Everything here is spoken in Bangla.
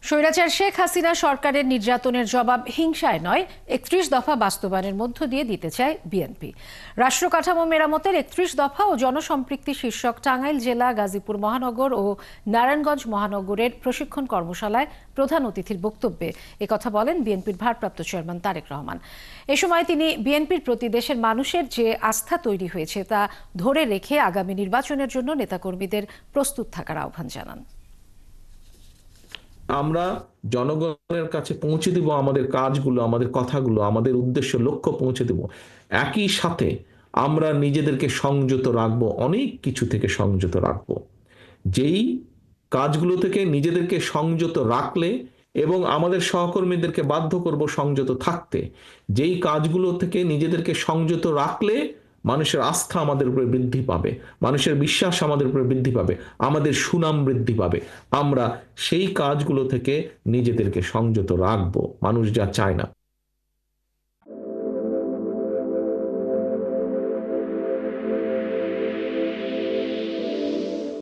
স্বৈরাচার শেখ হাসিনা সরকারের নির্যাতনের জবাব হিংসায় নয় ৩১ দফা বাস্তবায়নের মধ্য দিয়ে দিতে চায় বিএনপি। রাষ্ট্র কাঠামো মেরামতের ৩১ দফা ও জনসম্পৃক্তি শীর্ষক টাঙ্গাইল জেলা, গাজীপুর মহানগর ও নারায়ণগঞ্জ মহানগরের প্রশিক্ষণ কর্মশালায় প্রধান অতিথির বক্তব্যে একথা বলেন বিএনপির ভারপ্রাপ্ত চেয়ারম্যান তারেক রহমান। এ সময় তিনি বিএনপির প্রতি দেশের মানুষের যে আস্থা তৈরি হয়েছে তা ধরে রেখে আগামী নির্বাচনের জন্য নেতাকর্মীদের প্রস্তুত থাকার আহ্বান জানান। আমরা জনগণের কাছে পৌঁছে দিব আমাদের কাজগুলো, আমাদের কথাগুলো, আমাদের উদ্দেশ্য লক্ষ্য পৌঁছে দেব। একই সাথে আমরা নিজেদেরকে সংযত রাখবো, অনেক কিছু থেকে সংযত রাখবো। যেই কাজগুলো থেকে নিজেদেরকে সংযত রাখলে এবং আমাদের সহকর্মীদেরকে বাধ্য করব সংযত থাকতে, যেই কাজগুলো থেকে নিজেদেরকে সংযত রাখলে মানুষের আস্থা আমাদের উপরে বৃদ্ধি পাবে, মানুষের বিশ্বাস আমাদের উপরে বৃদ্ধি পাবে, আমাদের সুনাম বৃদ্ধি পাবে, আমরা সেই কাজগুলো থেকে নিজেদেরকে সংযত রাখবো। মানুষ যা চায় না।